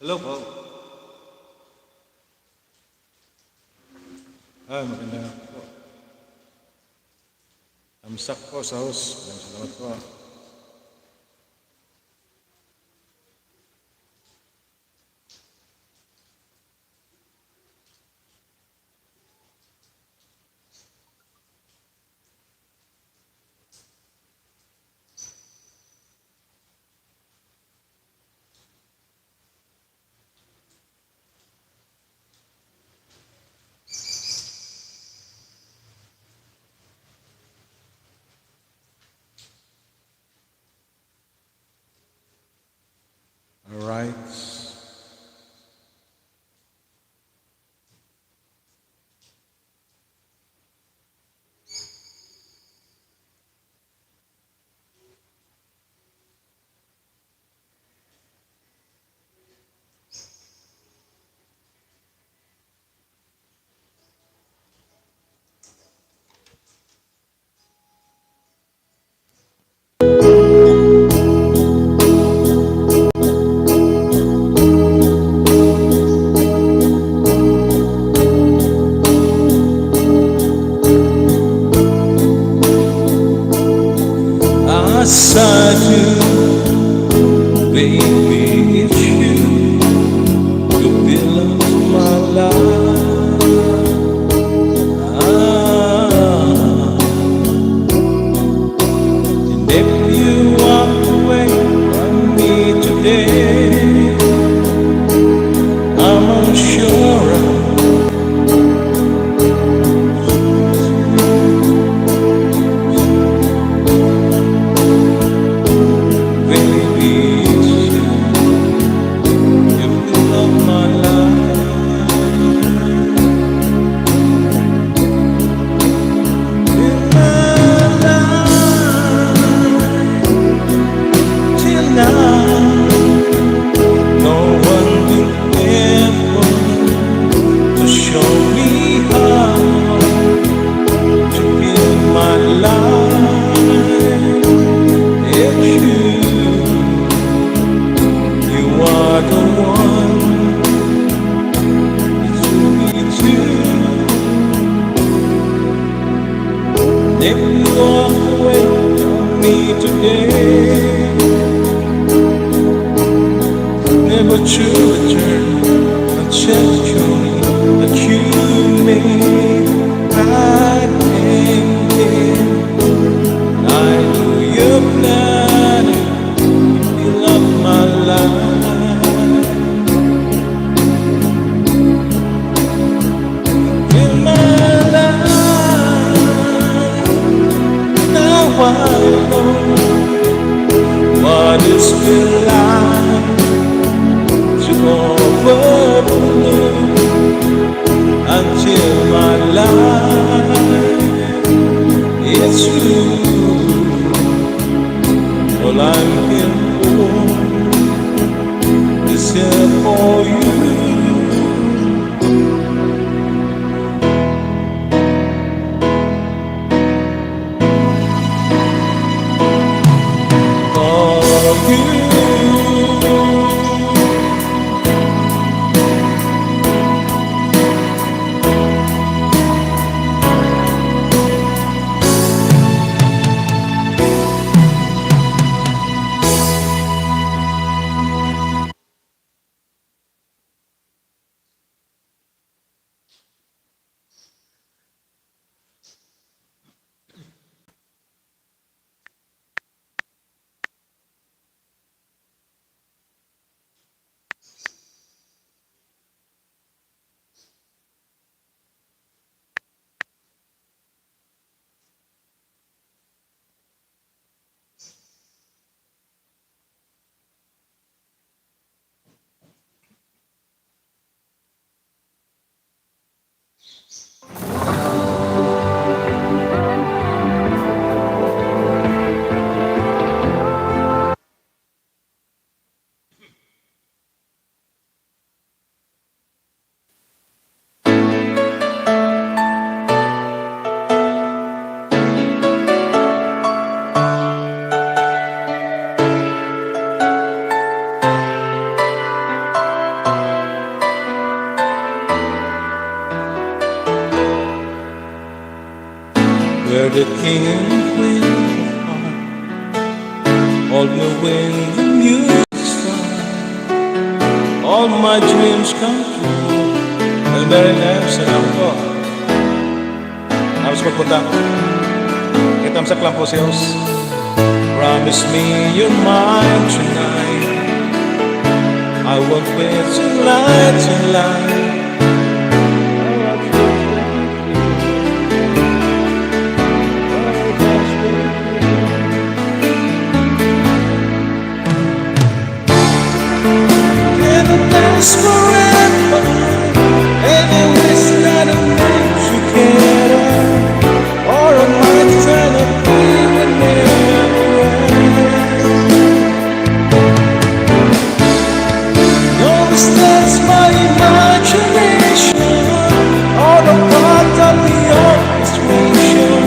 Hello po. Maganda po. Tamsak po sa host. Maraming salamat po. All right. I saw you, baby, it's you, the pillar of my life. And if you walk away from me today, I'm unsure of if you walk away from me today, never to return a gesture that you made right then. I know you're planning, you love my life. In my life, now I know what it's been like to Where the king and queen of heart hold me when the music starts. All my dreams come true. Well, very nice. Salamat po. Tapos magpunta. Itamsak lang po si Os. Promise me you're mine tonight. I won't wait till light till light. Last forever, and I wish that it makes you care. Or I might try to be with never end. No, that's my imagination, or a part of the orchestration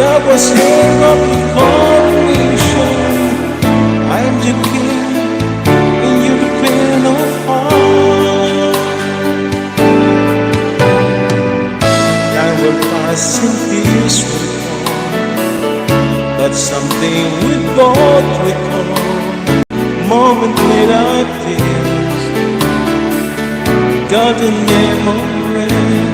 that was here of the coronation. I'm the king and you're the queen of heart. Time will pass and years will come, but something we both recall. Moment without tears, got the name of rain.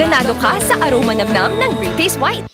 Ganado ka sa aroma namnam ng Great Taste White.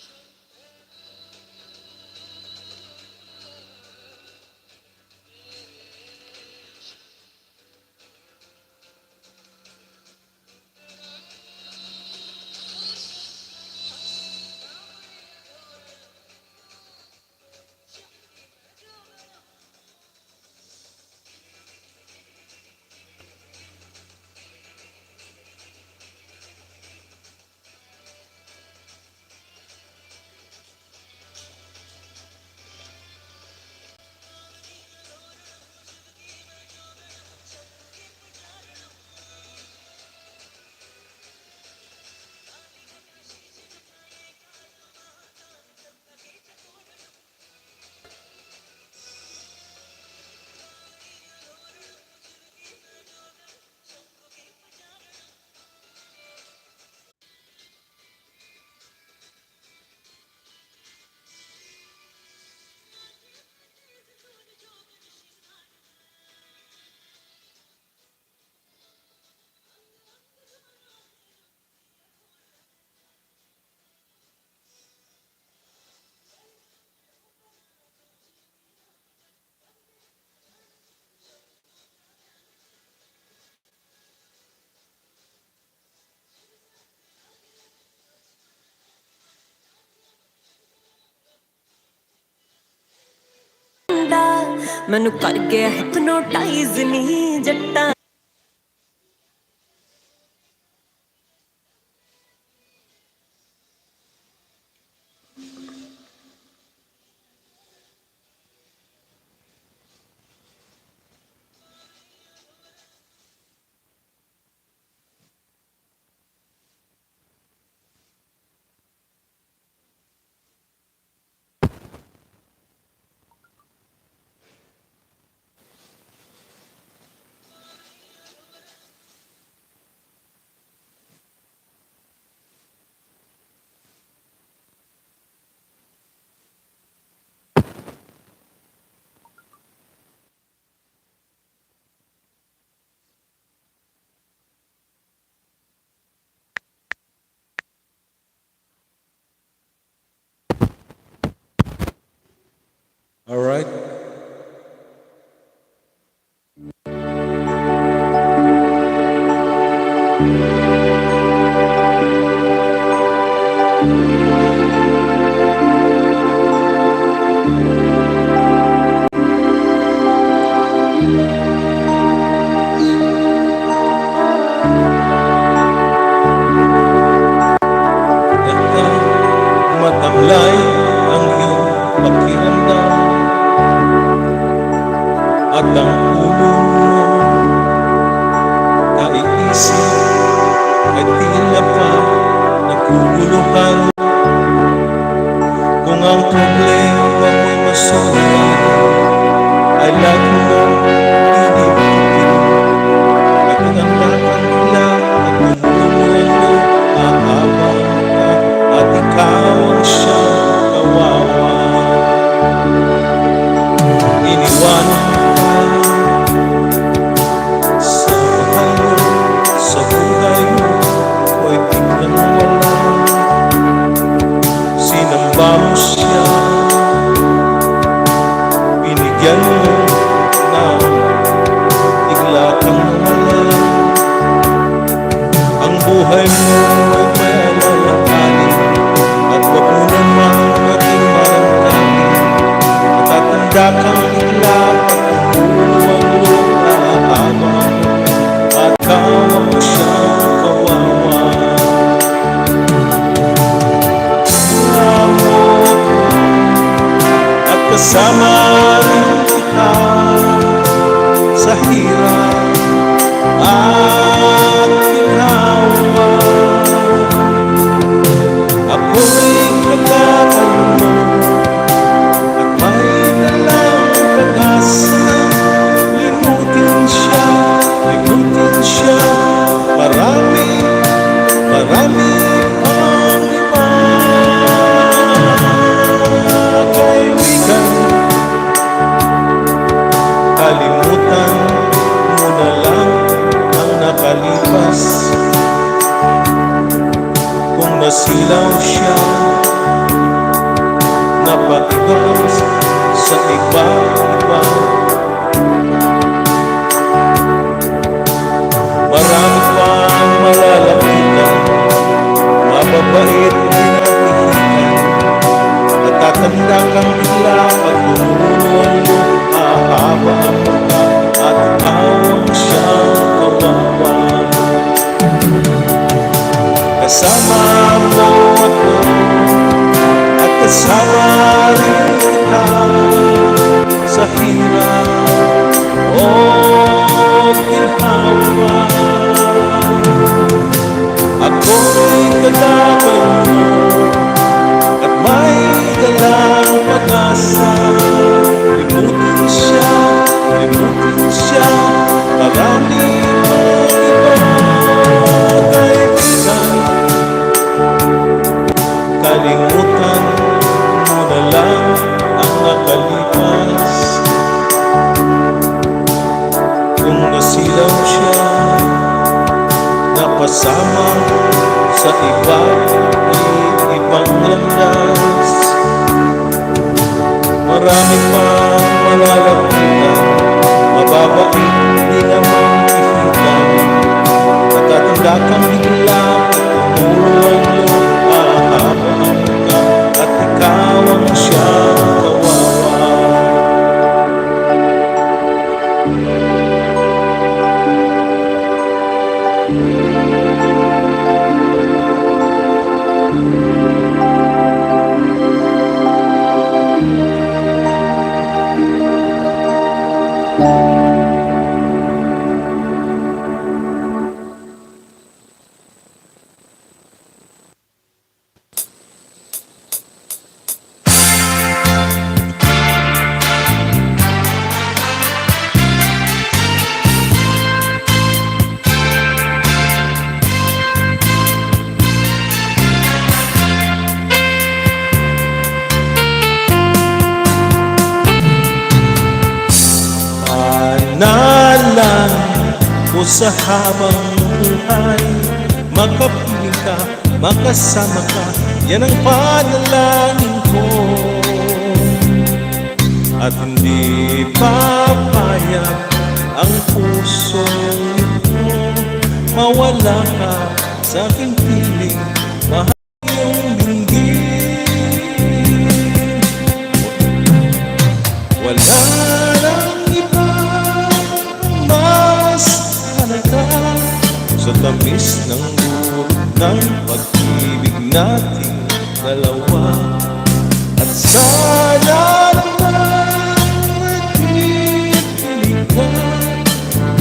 ਮੈਨੂੰ ਕਰ ਗਿਆ hypnotise ਨਹੀਂ ਜੱਟਾਂ All right. Matamlay ang iyong pakiramdam at ang ulo mo naiisip ay tila pa naguguluhan. Kung ang problema mo'y masolan ay lagi mong iibigin. Ay pinagdakan nila at tumulong aabang ka at ikaw ang siyang kawawa. Iniwanan ka sa mahal mo, sa buhay mo, ko'y biglang wala. Sinamba mo siya, binigyan mo na bigla kang nawala. Ang buhay mo ay may alalahanin at wag mo namang maging maramdamin. Matatanda kang bigla at umuwang lupa habang at kawa mo siyang kawawa. Amo at kasama rin kita sa hirap at ginawa. Ako'y kagatan mo at may dalang pag-asa. Limutin siya, marami, marami pang iba. Kaibigan, kalimutan mo na lang ang nakalipas. Kung nasilaw siya, napaiba sa iba-iba. Marami pang malalapitan, mababait pinahihikan. Natatanda kang bigla pag bumulo ang lupa, haba ang mata at ikaw ang siyang kawawa. Kasama mo ako at kasama rin kita sa hirap o ginhawa. Ako'y kalaban mo at may dalang pag-asa. Limutin siya, marami pang iba. Kaibigan, kalimutan mo na lang ang nakalipas. Kung nasilaw siya, napasama sa ibang landas. Marami pang malalapitan, mababait di naman ihigan. Natatanda kang bigla at umulo ang lupa, haba ang mata at ikaw ang siyang kawawa. o sa habang buhay. Makapiling ka, makasama ka, yan ang panalangin ko. At hindi papayag ang pusong ito mawala ka sa aking piling, mahal yung dinggin. Wala nang iba mas halaga sa tamis ng dulo ng pag-ibig nating dalawa. At sana naman nagpipili ka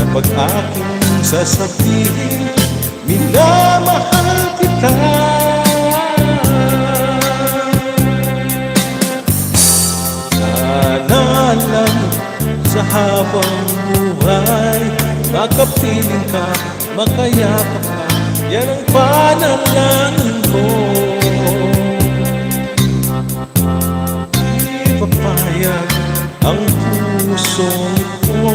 kapag aking sasabihin, minamahal kita. Sana lang sa habang buhay makapiling ka, makayakap ka, yan ang panalangin ko. Di papayag ang pusong ito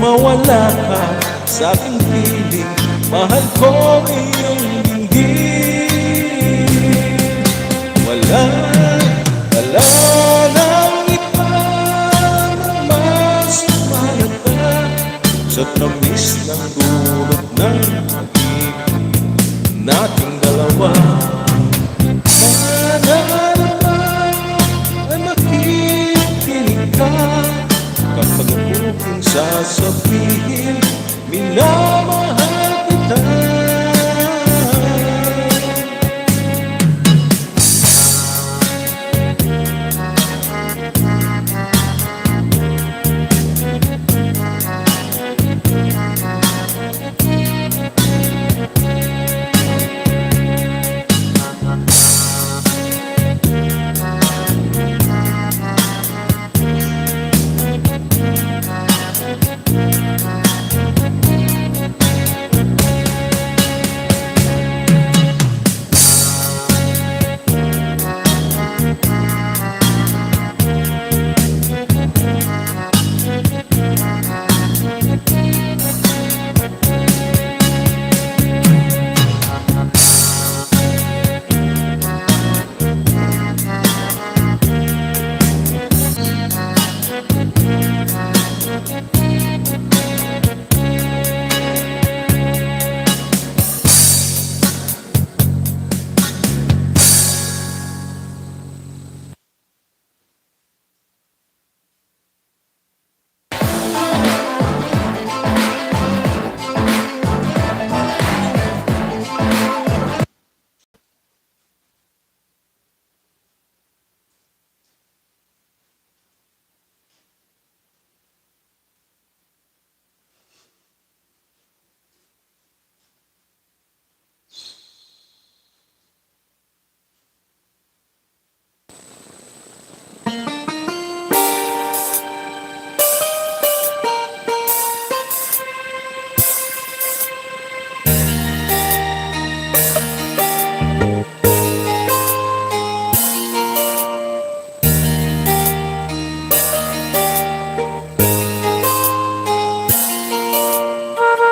mawala ka sa aking piling, mahal ko iyong dinggin. Wala nang iba mas mahalaga sa tamis ng dulot ng pag-ibig nating dalawa. Sana naman ay makikinig ka kapag aking sasabihin, minamahal kita.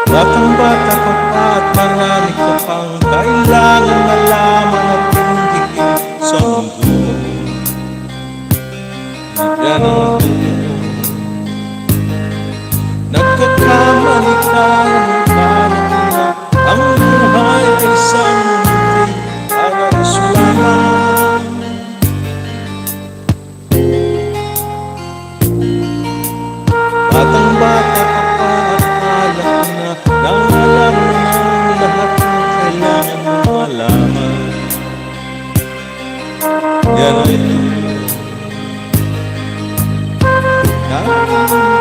Batang-bata ka pa at marami ka pang kailangan malaman at tingin sa mundo. Yan ang mundo. Nagkakamali tayo ng kanina, ang buhay ay isang munting arasulanan. Batang-bata ka pa at alam na nang alam mo ng lahat ng kailangan mo malaman. Yan ay ang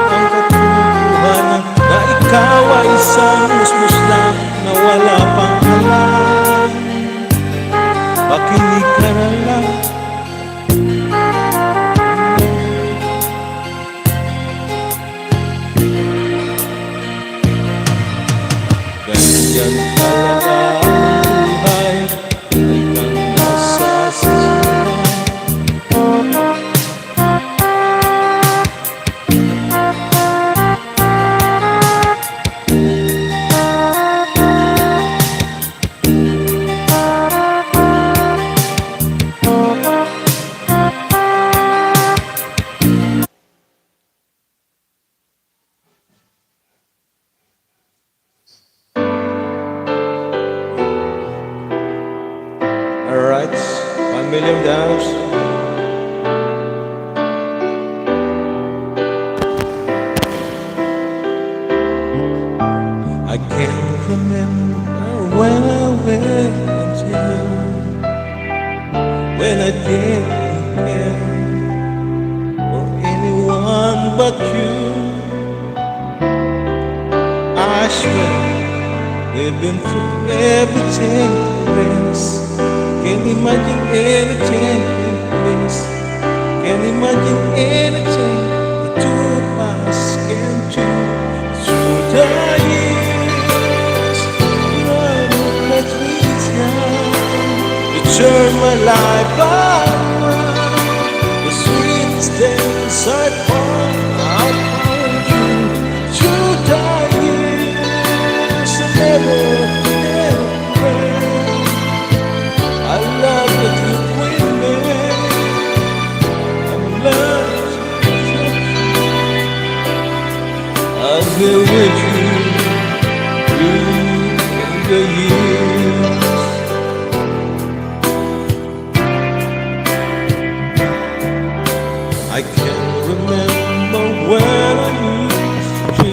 katotohanan na ikaw ay isang musmus lang na wala pang alam. Pakinig ka na lang. Ganyan talaga ang buhay, ay kang nasasasihan. I can't remember when I went until when I didn't care for anyone but you. I swear we've been through everything there is. Can't imagine anything else. Can't imagine anything the two of us can do. Through the years, love let me down. You turn my life around. The sweetest days I found you. Through the years, I never I love that you're with me. I'm loved. I'll be with you through the years. I can't remember when I used to.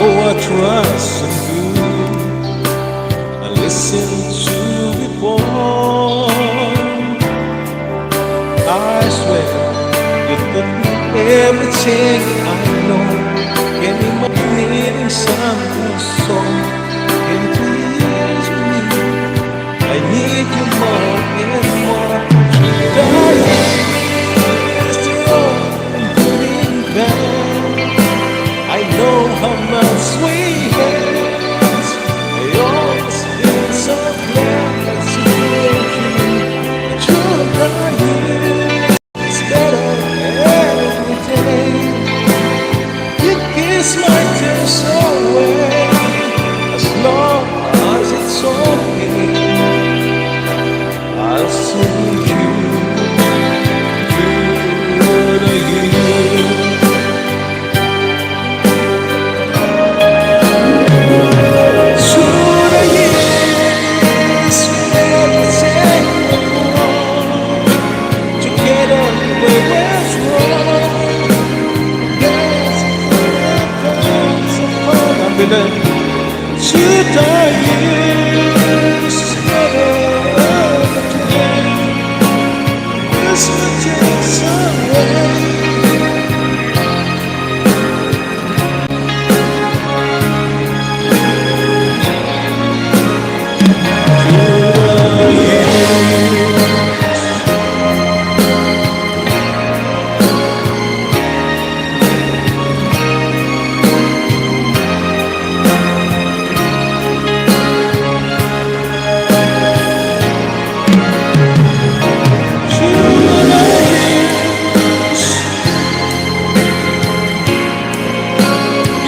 Oh, I trust in you. I listen to before. I swear you taught me everything I know. Can you imagine needing something so? Can you please me? I need you more and more. Darling, still I'm putting back. I know how much we had. I always feel so glad to see you. Through the years, it's better every day. You kiss my tears away. As long as it's okay, I'll see you through the years. Through the years, everything went wrong. Together we were strong. Yes, so far I've been there. Through the years, never again. This will take some way.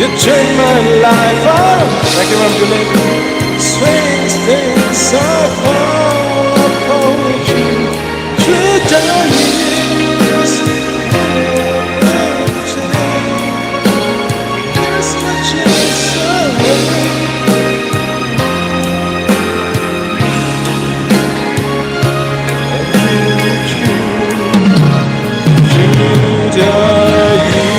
You turned my life on. Thank you, Mom Julie. Strange things I fall upon you. Through the years, this much is away. Through the years.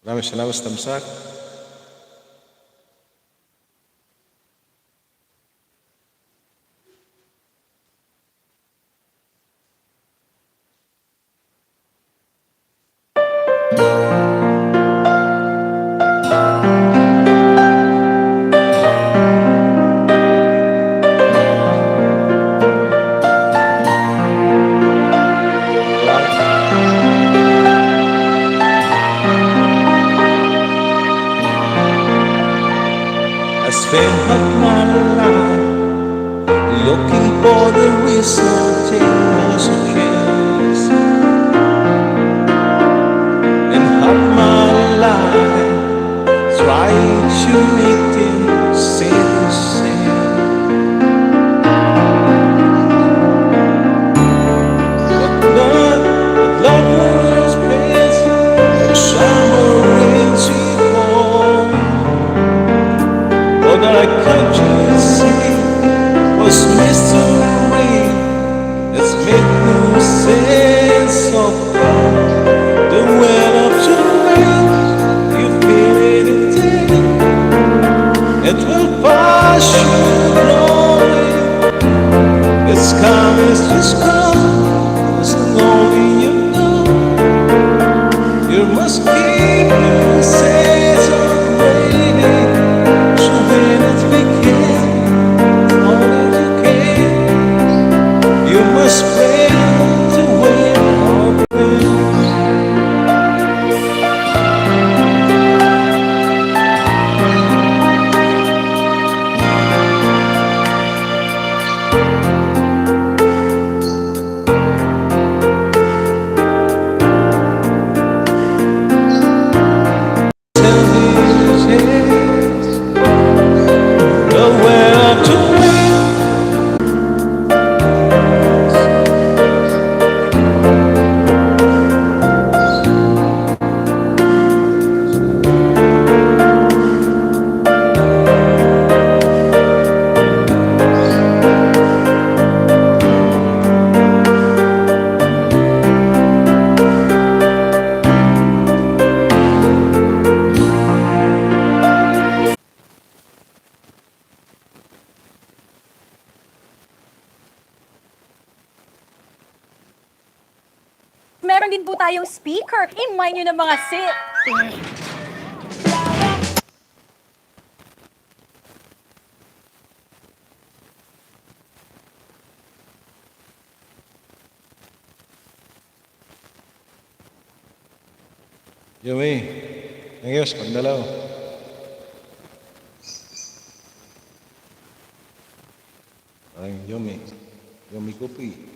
Maraming salamat sa tamsak. I spent half my life looking for the resulting messages, and half my life trying to make them say the same. po tayong speaker. In-mind nyo ng mga sit. Yumi, ayos, pagdalaw. Ay, Yumi kopi.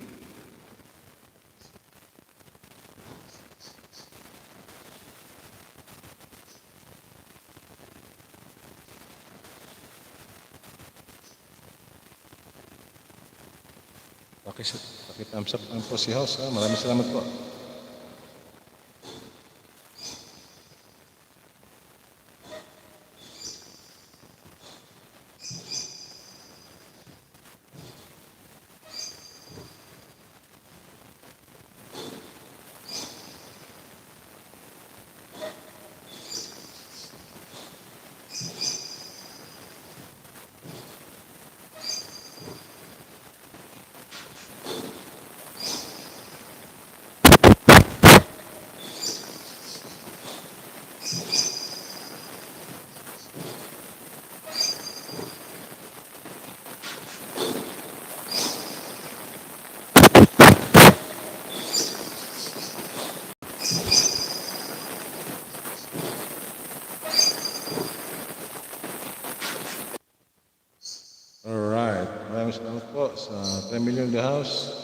Thumbs up lang po si House. Maraming salamat po. Alright, maraming salamat po sa 10 million the house.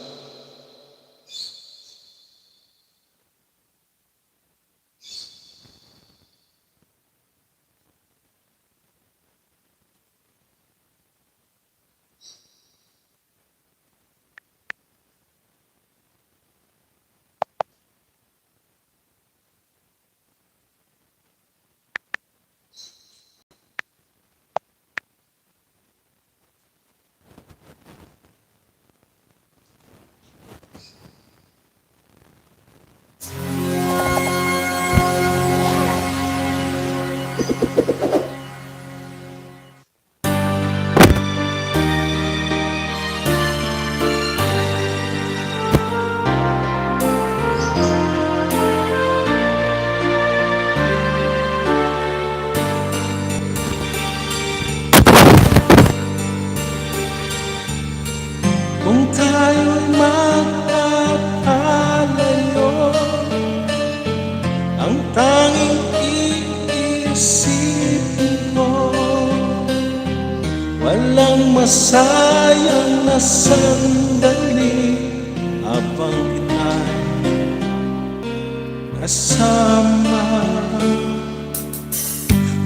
Kung tayo'y magkakalayo, ang tanging iisipin ko, walang masayang na sandali habang kita'y kasama.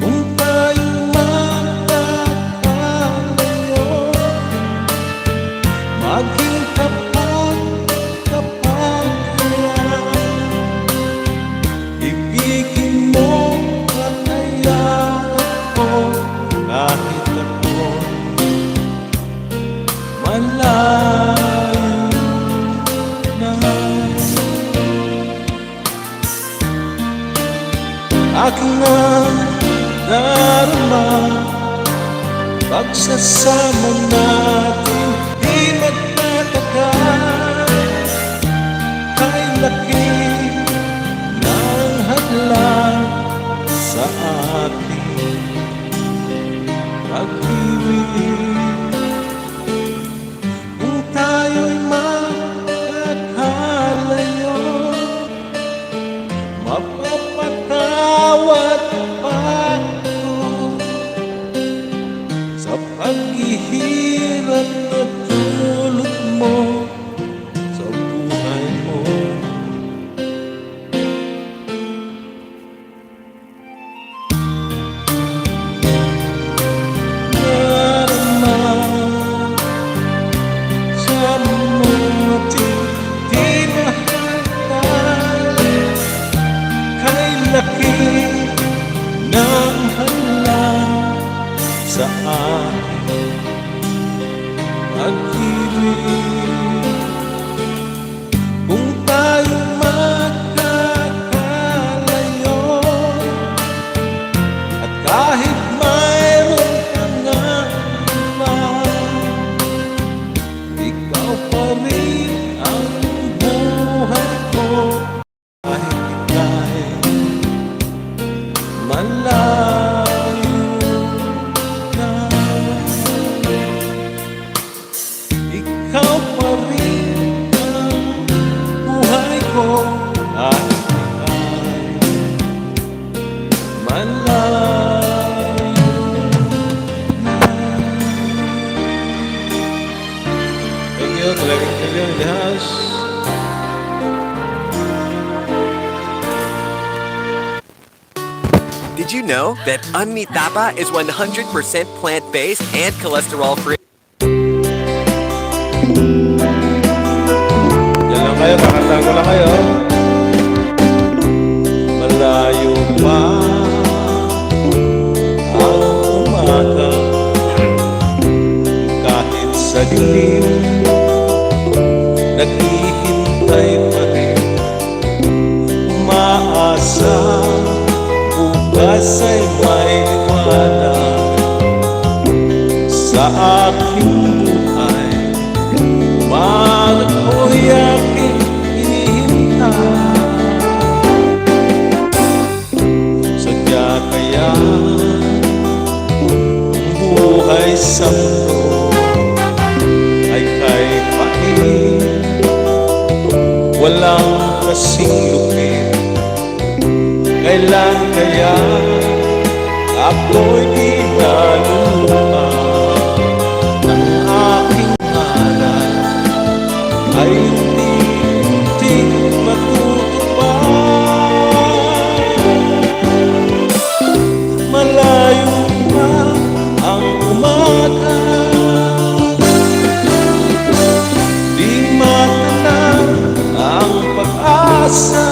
Kung tayo'y magkakalayo, maging kapag kaya ibigin mo at hayaan ko kahit ako malayo na. Aking nadarama pagsasama natin di magtatagal, ay laki ng hadlang sa ating pag-ibig. Kung tayo'y magkakalayo, mapapatawad pa ko sa paghihirap malayo na. Ikaw pa rin ang buhay ko at ika'y malayo na. Thank you, talagang kayo in the house. Did you know that unmeat tapa is 100% plant-based and cholesterol-free? Yan lang kayo, kakanta ko lang kayo. Malayo pa ang umaga, kahit sa dilim, naghihintay pa rin, umaasa, bukas ay may liwanag sa aking buhay. Umaga ko'y aking hinihintay. Sadya kaya ang buhay sa mundo ay kay pain, walang kasing lupit. Kailan kaya ako'y di naluluha? Ang aking ngalan ay hindi matutupad. Malayo pa ang umaga, di matanang ang pag-asa.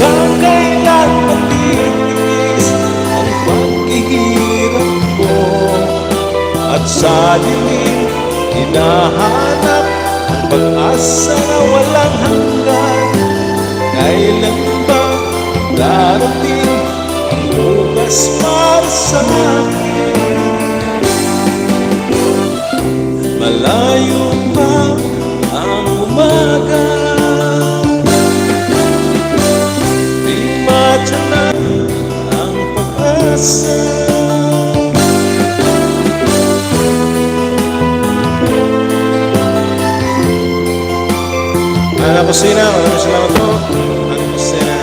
Hanggang kailan matitiis ang paghihirap ko, at sa dilim hinahanap ang pag-asa na walang hanggan. Kailan ba darating ang bukas para sa akin? Malayo pa ang umaga, matiyak ang pag-asa. Ana Kusina, maraming salamat po. Ana Kusina.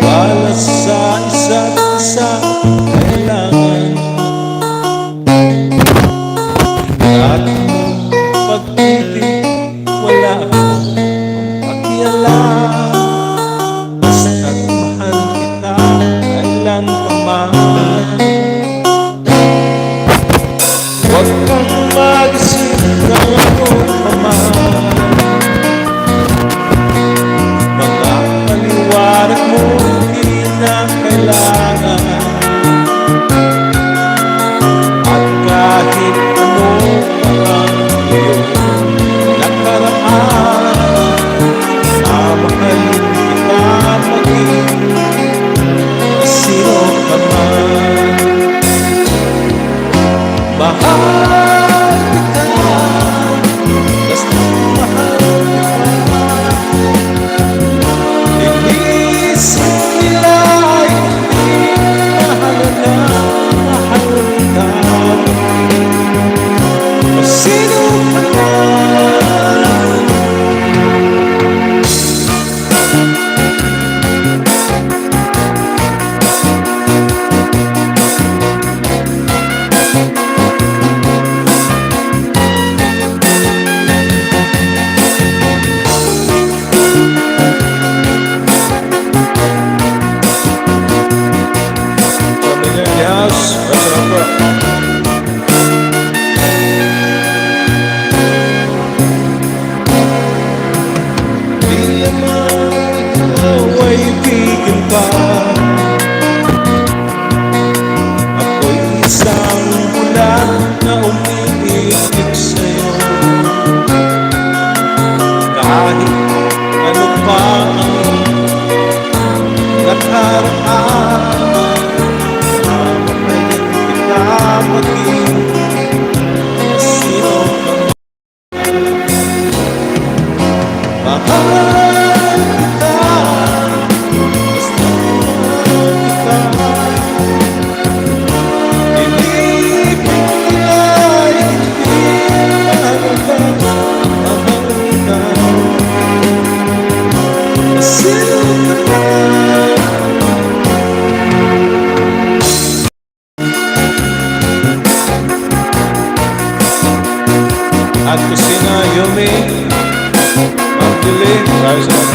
Wala sa isa't isa kailangan, at pag-ibig wala akong pakialam. Basta't mahal kita kailan pa man. Huwag kang mag-isip na ako pa man. Mga paliwanag mo hindi na kailangan. ay ibigin pa. Ako'y isang bulan na umiibig sa'yo. Kahit ano pa ang nakaraan, mamahalin kita maging sino kang mahal kita. Basta ikaw, inibig nila'y hindi mahalagang mahal kita. Sino ka man. At kusina Yumi Magdilim tayo sa mga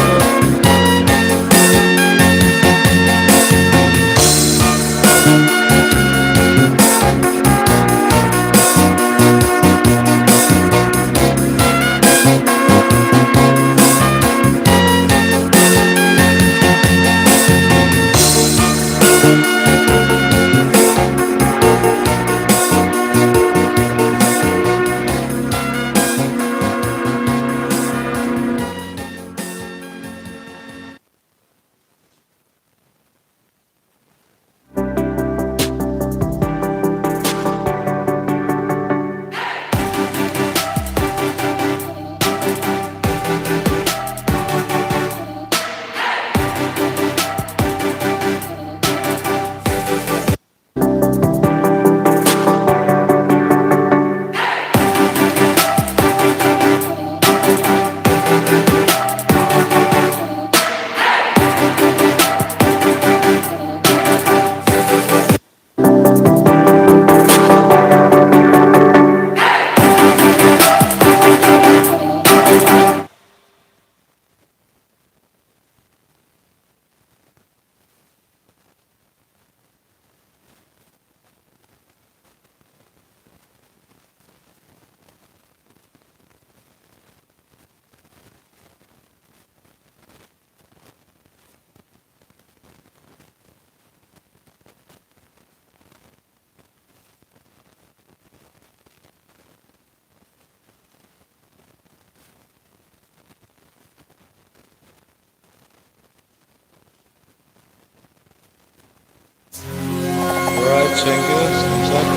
Alright, thank you. Tamsak.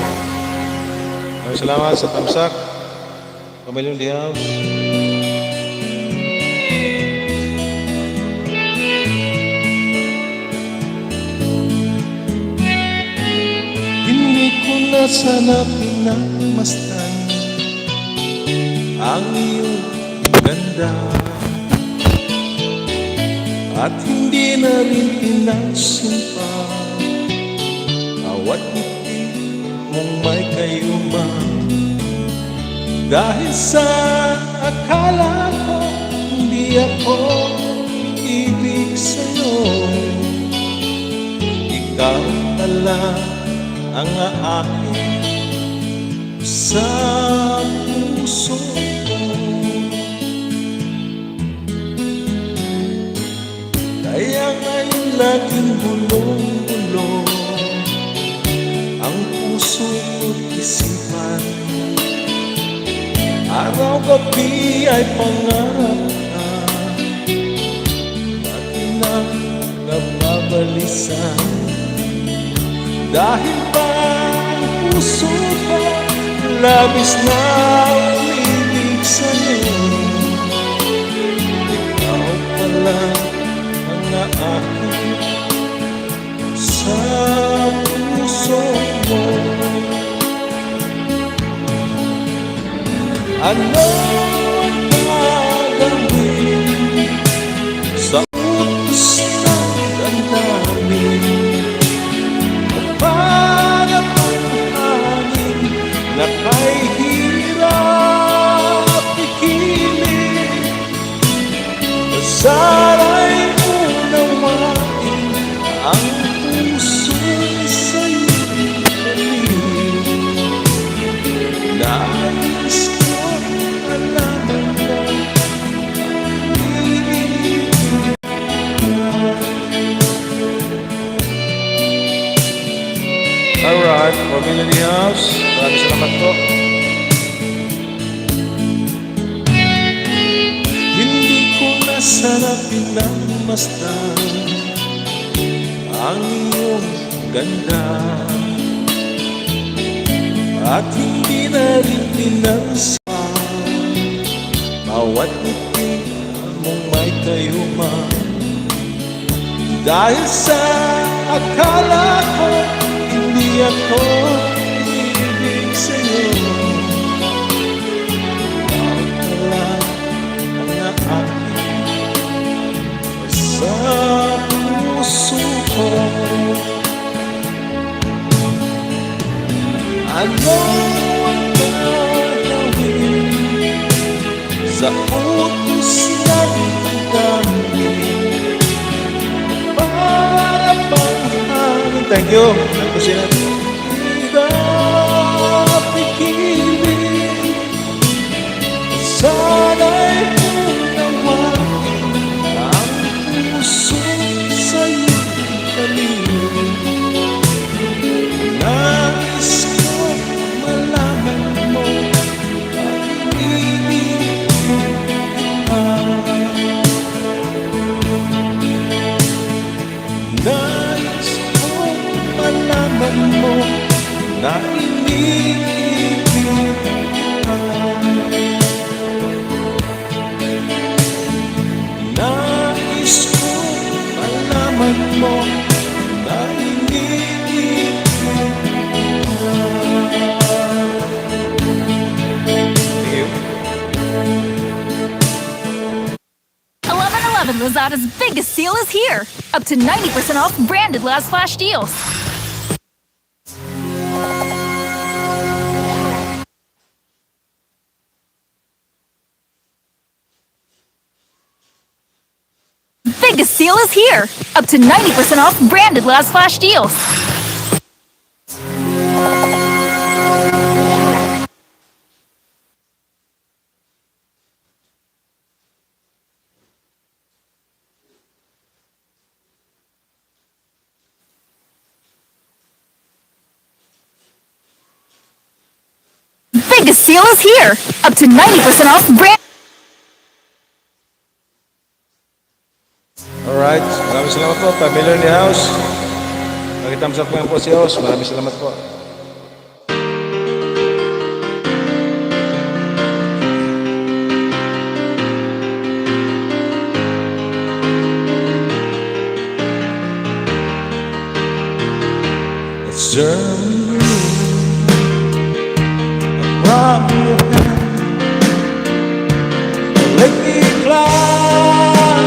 Maraming salamat sa Tamsak. Pamilyong di house. Hindi ko na sana pinagmasdan ang iyong ganda, at hindi na rin pinagsimpa bawat ngiti mong may kayuma. Dahil sa akala ko hindi ako ibig sa'yo, ikaw pala ang aakin sa puso ko. Kaya ngayon laging bulong-bulong ang puso ko't isipan. Araw-gabi ay pangarap ka, pati na nababalisan. Dahil ba ang puso ko labis na umibig sa'yo, ikaw pala ang naakin sa puso mo. Ano ang gagawin sa utos ng damdamin? Para ang hangin na kay hirap ikilid, sana'y unawain ang puso'y sa'yo dalhin. Nais ko alam pamilya ni House. Maraming salamat po. Hindi ko nasarap pinagmasdan ang iyong ganda, at hindi na rin pinansin bawat ngiti mong may kayuma. Dahil sa akala ko hindi ako ibig sa'yo, pala ang naakin sa puso ko. Ano ang gagawin sa utos ng dami para bang thank you. Pipigilin, sana'y unawain ang puso sa'yo kalilin. Nais ko malaman mo ang ibig ka. Nais ko malaman mo na iniibig ka. Nais ko malaman mo na iniibig ka. Thank you. 11/11 Lazada's biggest sale is here. Up to 90% off branded last flash deals. Biggest sale is here. Up to 90% off branded last flash deals. Biggest sale is here. Up to 90% off brand. Alright, maraming salamat po. Pamilya ni House. Pag-thumbs up po si House. Maraming salamat po. It's Germany, from your hand. Let me fly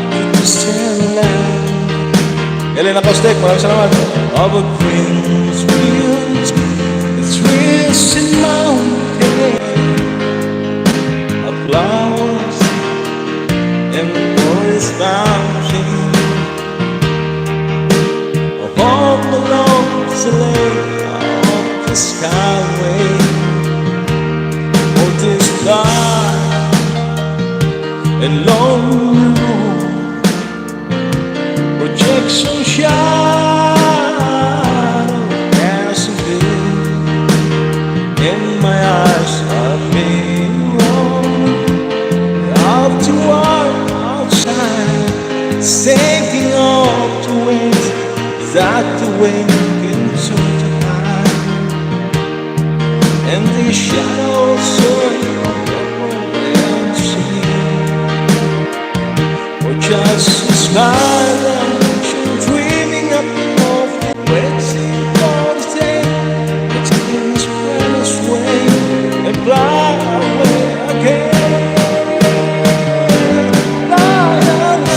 to distant land. Elena Kostek, maraming salamat. Of a Prince Williams, it's risen mountain of flowers and forest fountain of all the longs of the skyway. Oh, this dark and lonely road, projection shadow as a veil, and my eyes are mirror out to outside, taking off the wings that the wind can turn to hide, and the shadows of your just a skyline, dreaming up of waiting for the day that takes us away and fly away again. Fly away,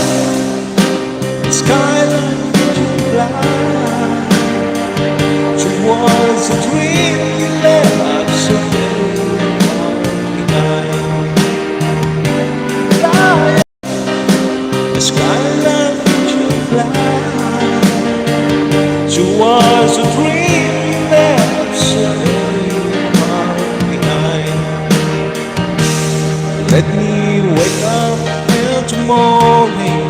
the skyline to fly towards a dream you left so behind. Fly. The skyline to fly towards a dream left so far behind. Let me wake up in the morning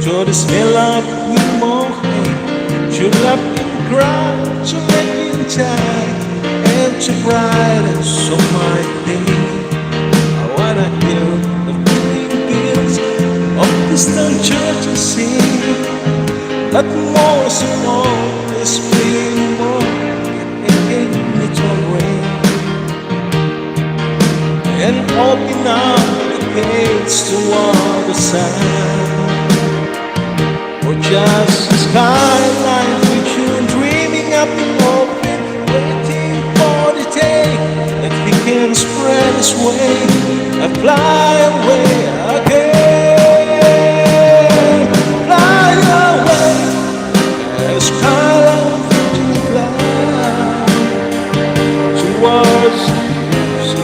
to the smell of new morning, to laugh and cry, to make you tight and too bright, and so might be. I wanna hear the feeling gives of distant churches sing, but most of all is being more in its own ring, and open up the gates toward the sun. Or just a skyline future, dreaming up in open, waiting for the day that he can spread his wing and fly away again. Fly away, a skyline future fly towards so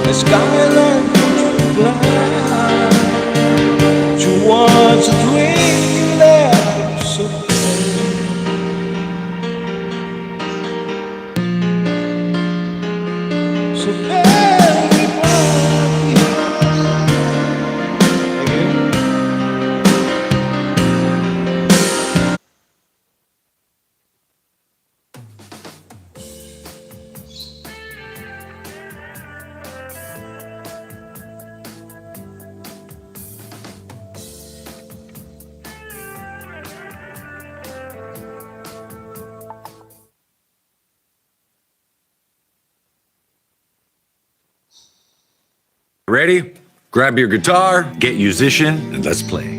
the skyline fly towards a dream that's so so very bright. Again. Ready? Grab your guitar, get musician, and let's play.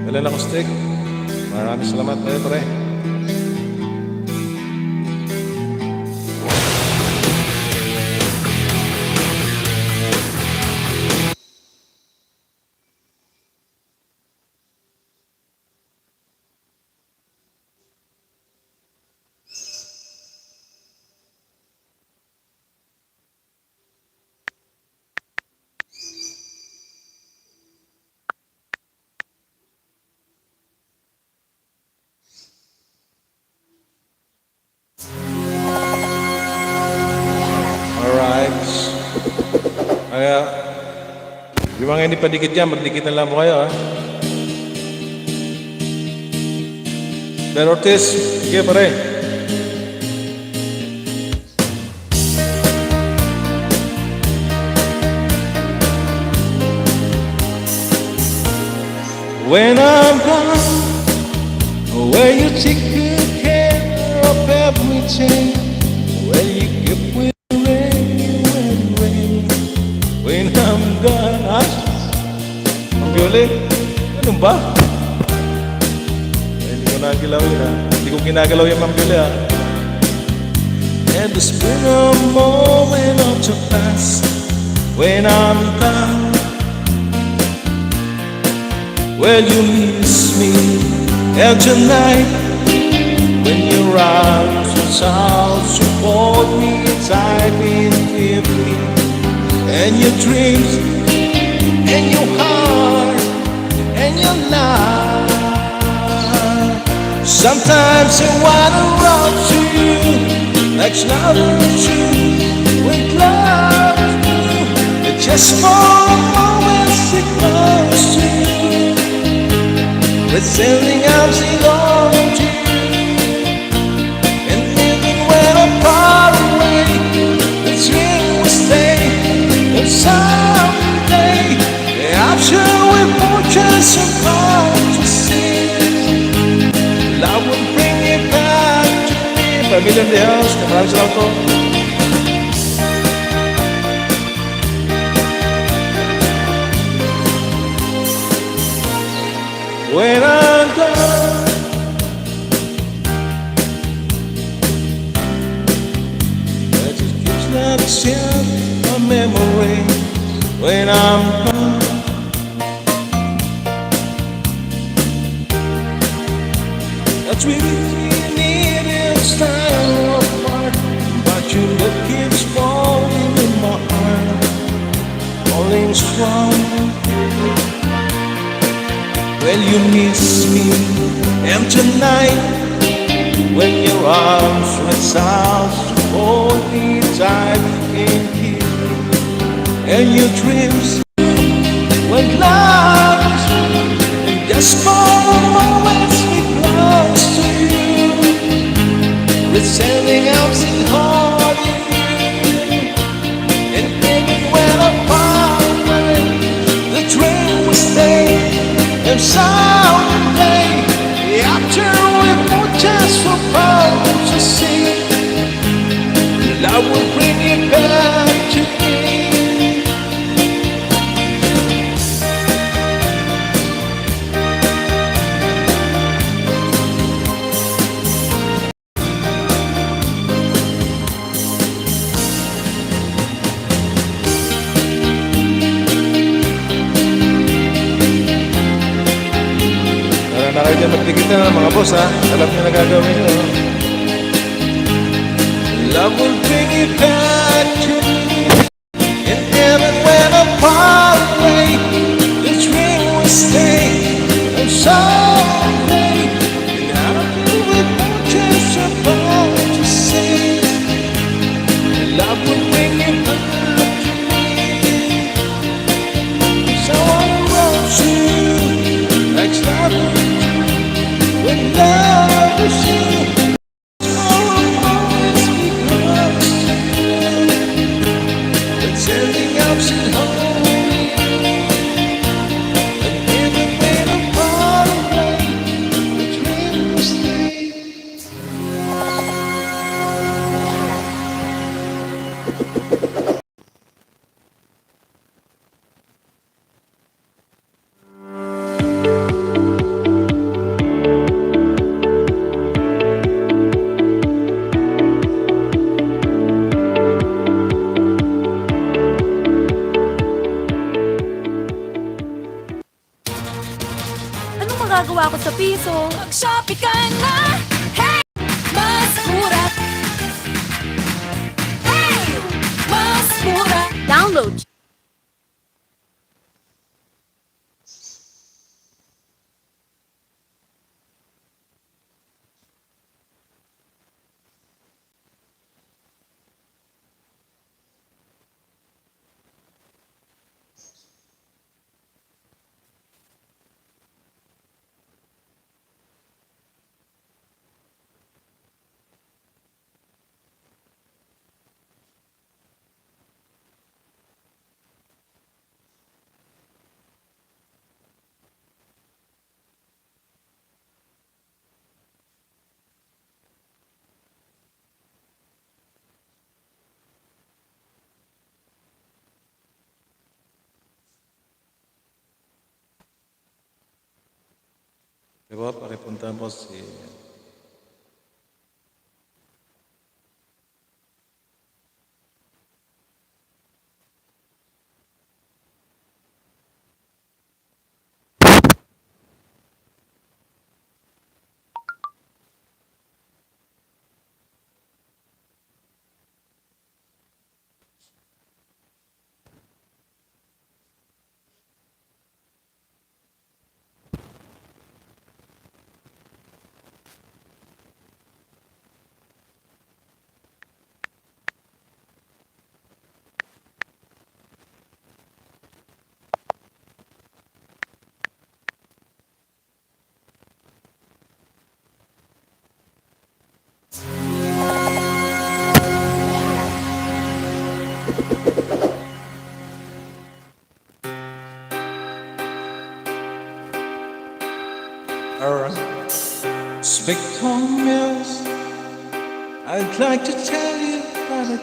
Dala na ko stick. Maraming salamat tayo, pare. Alright. Kaya, yung mga hindi pa dikit dyan, magdikit na lang po kayo, ha? Pero Ortiz, sige pare. When I'm gone, where you take good care of everything, where you give with rain, when I'm gone, ha? Ang galing. Ano ba? Hindi ko nagalaw yun, ha? Hindi ko ginagalaw yung mambili, ha? And there's been a moment of the past when I'm gone. Well, you miss me, and tonight when your arms reach out, support me tight in me, and your dreams, and your heart, and your life. Sometimes I wanna run to you, like another true, with love, just for a moment, it close to you. Pretending I'm still on to you, and even when I'm far away, the dream will stay. And someday, after we're more just so hard to see, love will bring it back to me. Pamilya Diaz, maraming salamat po. When I'm gone, that just keeps not still a memory. When I'm gone, that's really needed style apart, but your look keeps falling in my heart, falling strong. Well, you miss me, and tonight when your arms reach out to hold me tight in here, and your dreams when love is in just small moments we close to you, returning arms in holding you, and even when apart, the dream will stay, and someday after we put just for proud to see, love will bring it back to me. Tara na kayo dyan magtikitan mga boss ha. Alam nyo na gagawin nyo. Love will bring it back to me. And even when I'm far away, the dream will stay. And someday, after we put just about to say, love will bring it back to me. So I wrote you like love when love is you. Anong magagawa ko sa piso? Mag-shopee ka na! Hey! Mas mura! Hey! Mas mura! Download! Diba, pakipunta mo si Alright. Spectrum Mills, I'd like to tell you about it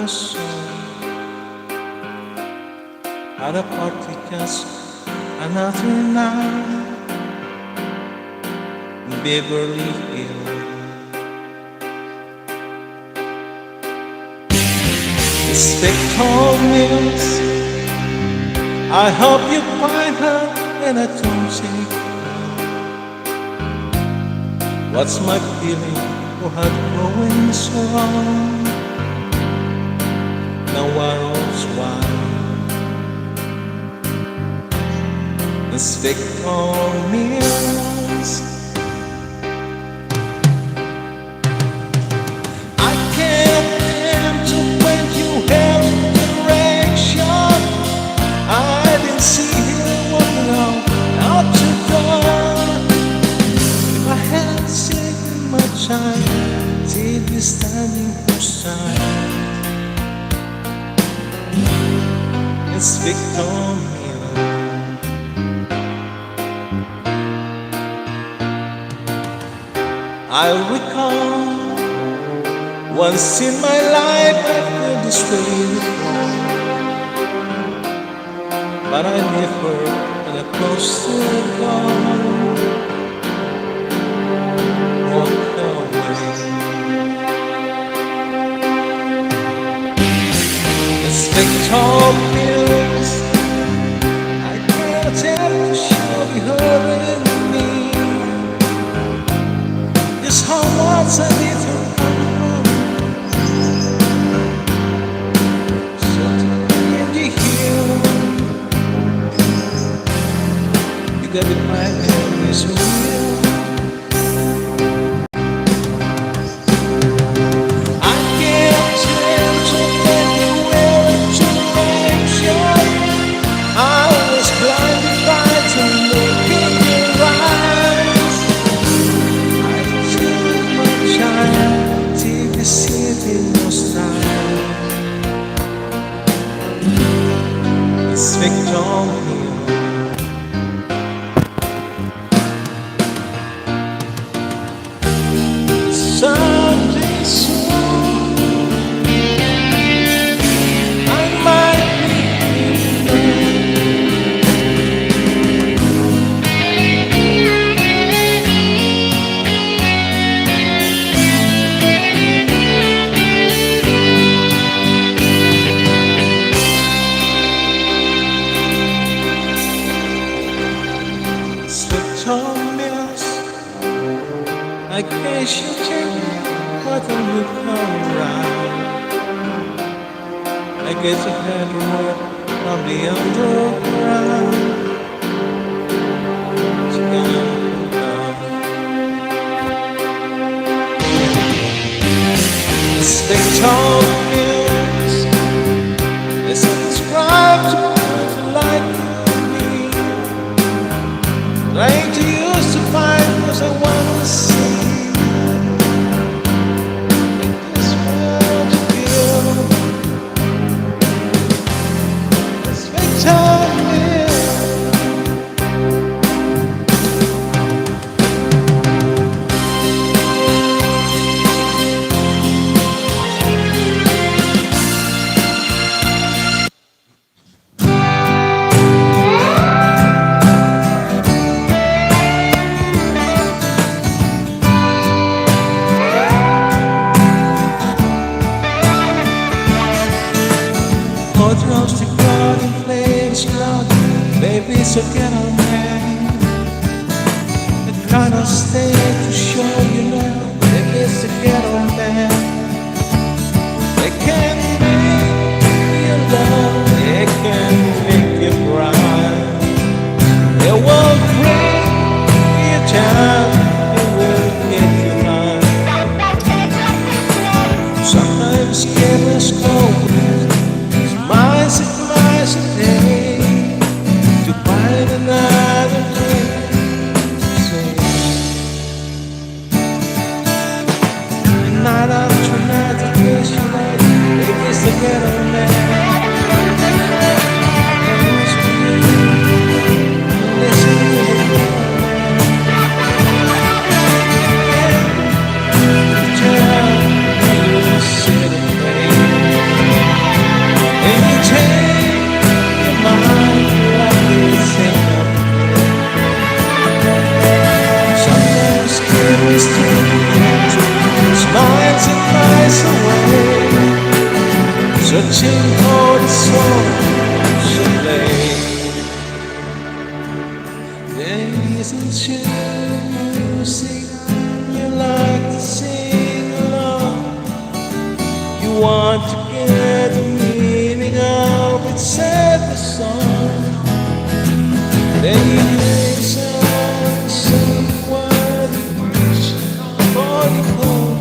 was at a party just another night in Beverly Hills. Spectrum Mills, I hope you find her and I don't say what's my feeling for her growing so wrong? Now I was wild. The Spectrum Mills, on you. I recall once in my life I felt this way before, but I never got close to God. Walk away. It's victorious. I cannot tell to show you hurting me. This whole world's a little unknown. So can you hear? You got it right in this wheel. I can't change it anywhere into action. I was blinded by to look in your eyes. I took my child to the city most time. It's victory. Someday soon I might slip on this. I guess you take what I will come around. I guess I had to work from the underground. It's gone down. It's victorious. They subscribe to what you like to me. Like to use to find what I want to see. This world to feel. It's victorious. Hot roasted garden flames blood. Baby, so get on man. The kind of stay to show you love. Baby, so get on man. They can make you love. They can make you cry. They will bring you down. They will get you high. Sometimes careless cold. Miles and miles a day to find another day to say. Night after night, I guess you like baby, it's the ghetto man. Listen to the miles and miles away, searching for the soul should lay. There isn't music you like to sing along. You want to get the meaning of it, said the song. Then you play some word for the cold.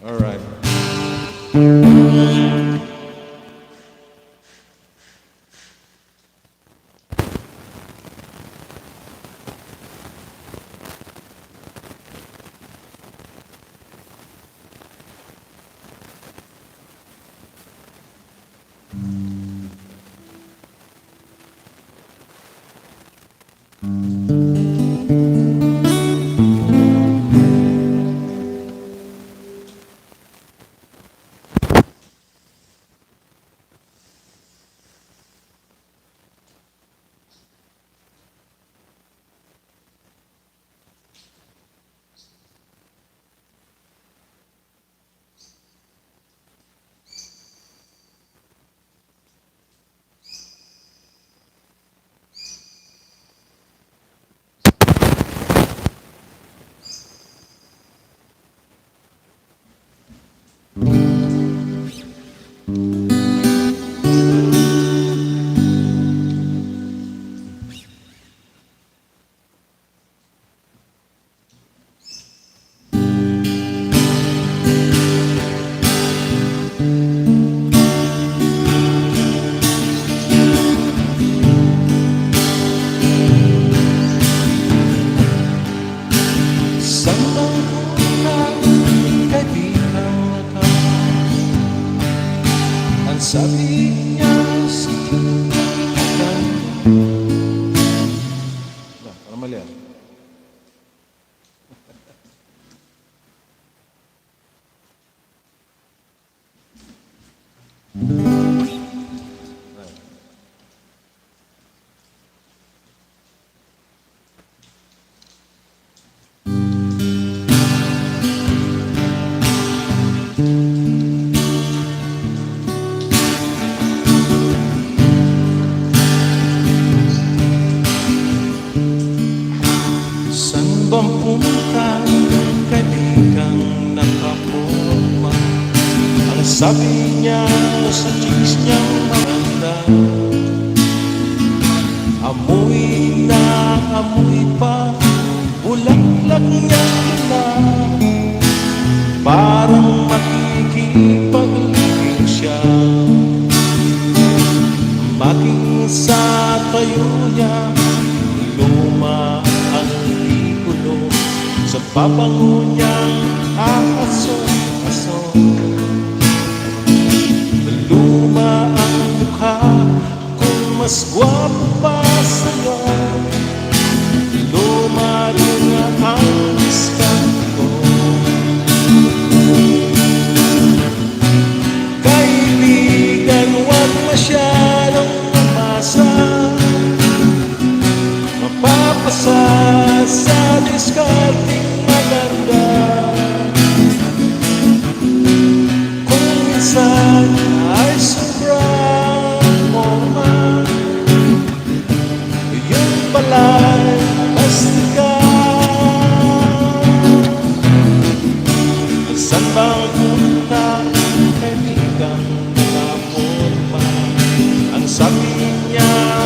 All right. Sabi niya sa akin. Para mali yan. San bang pumunta kaibigang nakaporma? Ang sabi niya sa jeans niyang maganda, amoy na amoy pa bulaklak niya na, parang makikipag-ibig siya. Maging sa tayo niya luma ang likulo, sa pabango niyang aso-aso. Luma ang mukha kung mas gwapo pa sa'yo, luma rin ang discount ko. Kaibigan, huwag masyadong umasa,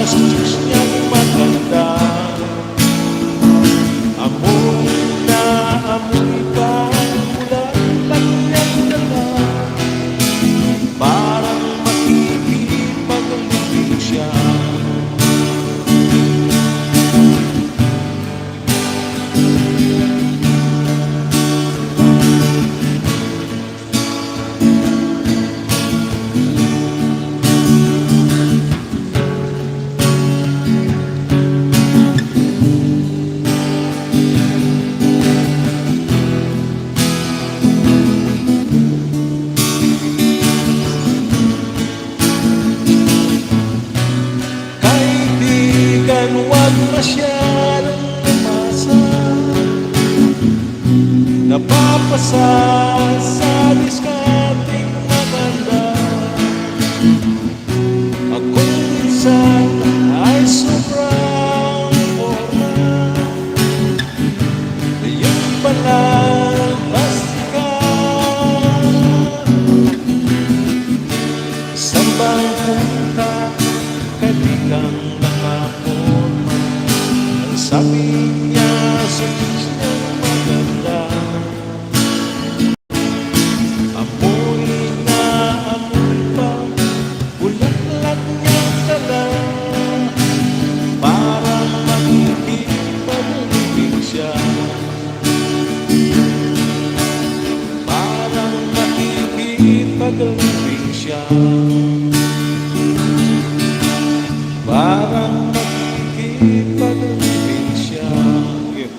chicks niyang maganda. Amoy na amoy pa, ulan niyang dala. Parang makikipag-ibig siya. Kaibigan, huwag masyadong umasa. Napapasa sa diskarting maganda. Ako minsan ay sobrang forma. Yung pala plastika. Saan bang punta? Kaibigang nakaporma. Ang sabi niya sa chicks niyang maganda. Amoy na amoy pa, bulaklak niyang dala. Parang makikipag-ibig siya. Parang makikipag-ibig siya. Parang makikipag-ibig siya. Yeah.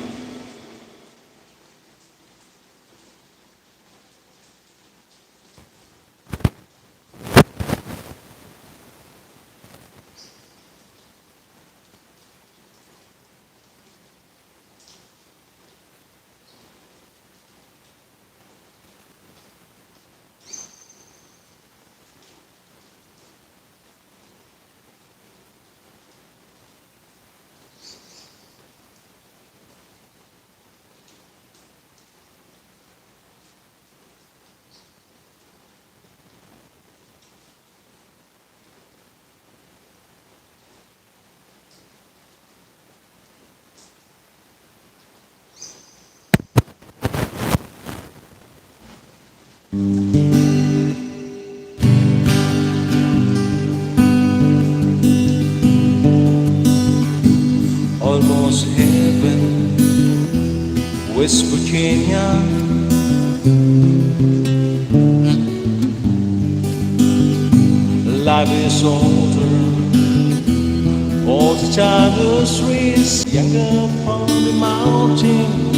Almost heaven, West Virginia. Life is older, all the childhood streets, younger upon the mountain,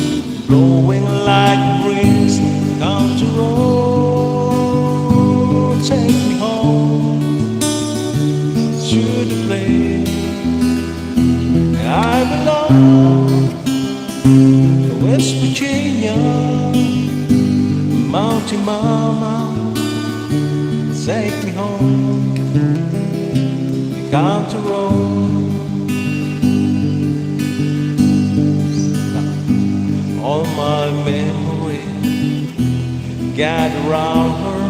blowing like a breeze. Country road, take me home to the place I belong. West Virginia, Mountain Mama, take me home. Country road, all my memories gather around her.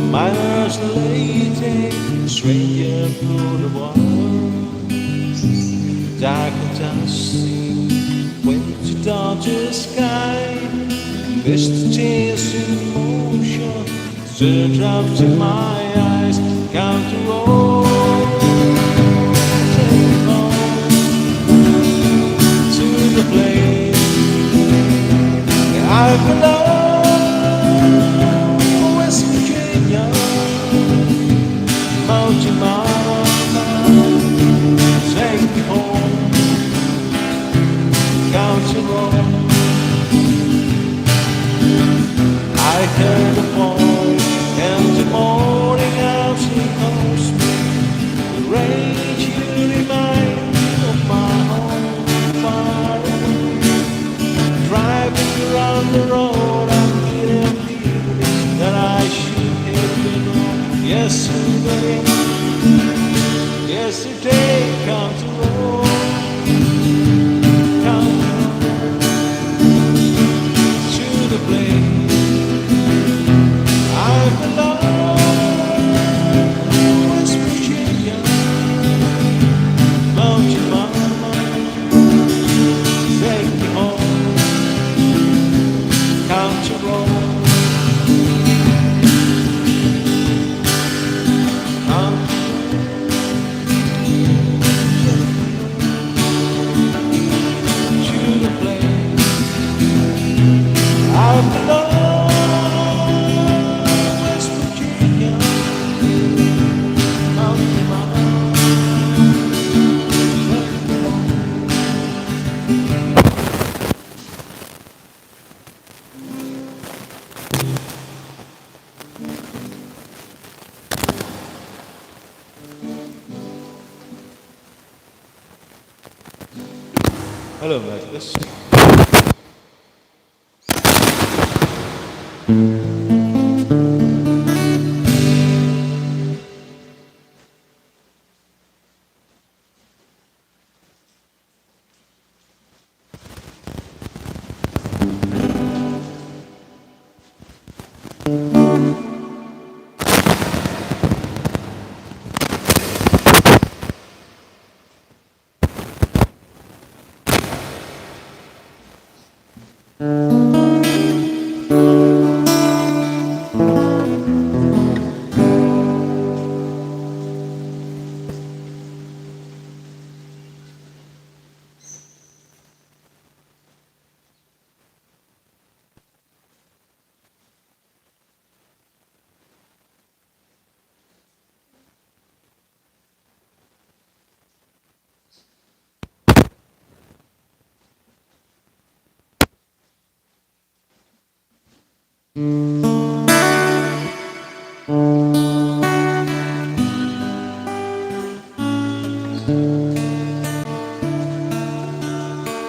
Miner's lady, stranger through the water. Dark and dusty, winter dark the sky. Mist tears in motion, teardrops in my eyes. Country road, take me home to the place I belong. West Virginia, Mountain Mama, take me home. Country road, I heard the voice in the morning as he calls me. The rain you remind me of my home far away. Driving around the road, I'm getting feelings that I should have been on yesterday. Yesterday comes the road, comes to the place I belong. West Virginia, Hello, Atticus.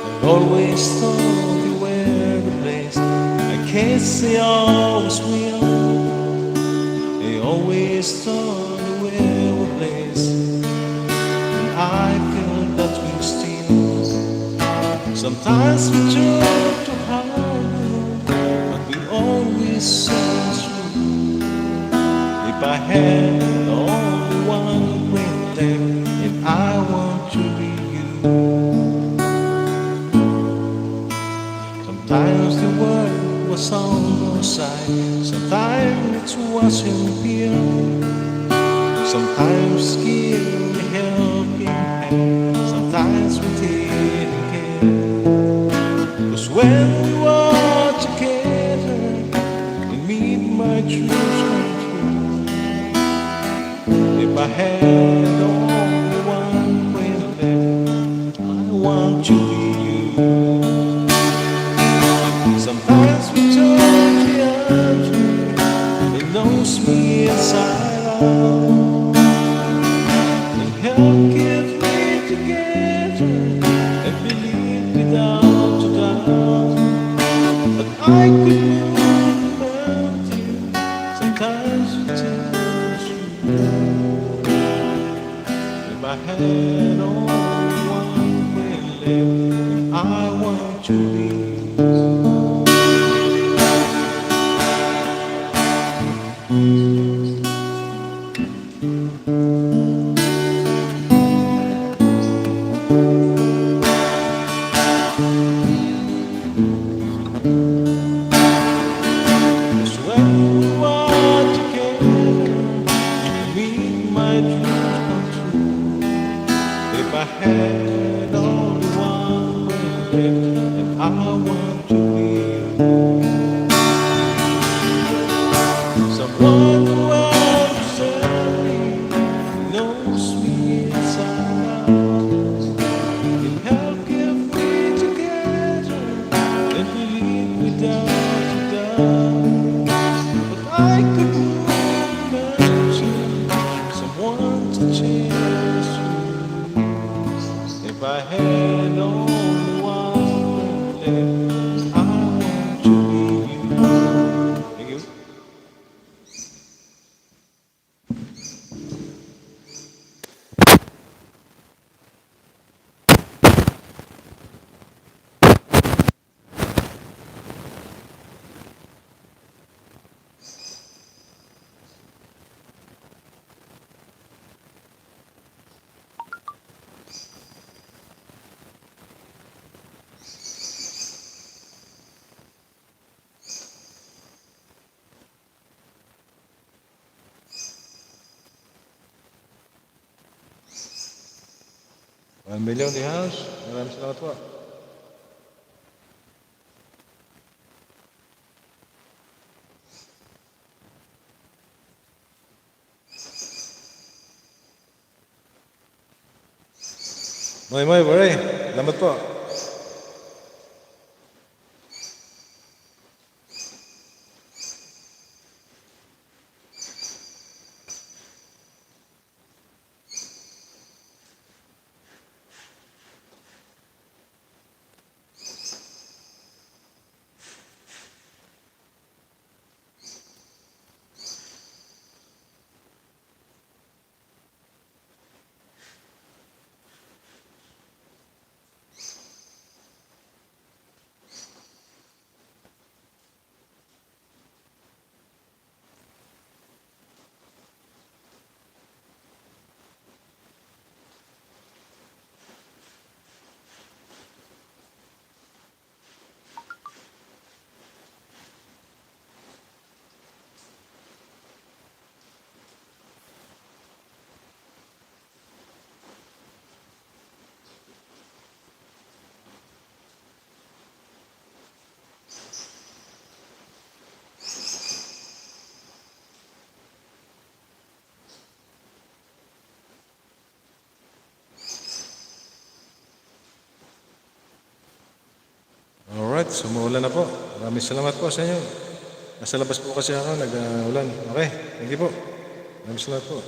I always thought you were the place. I can't say I always will. I always thought you were the place. And I feel that we still. Sometimes we try to hide, but we always say true. If I had only one great day, and I want to be you. Sometimes the world was on your side, sometimes it wasn't here. Sometimes give me helping hand, sometimes we didn't care. 'Cause when we were together, it made my dreams come true. If I had only one way left, I want to be you. Sometimes we turn the other, it knows me inside out. And help keep me together and believe without a doubt. But I could move the mountain, sometimes it tells you. If I had only one way left, I want to be. Cause when we were together, it made my dreams come true. If I had only one way left, and I want to be someone who understands me, knows me inside out, can help keep me together and believe without a doubt. But I could move mountains, someone to cherish you. If I had only one left, I want to be you. Thank you. $1 million di house. Maraming salamat po. Moy, pare. Salamat po. Alright, sumuulan na po. Maraming salamat po sa inyo. Nasa labas po kasi ako, nag-ulan. Okay, thank you po. Maraming salamat po.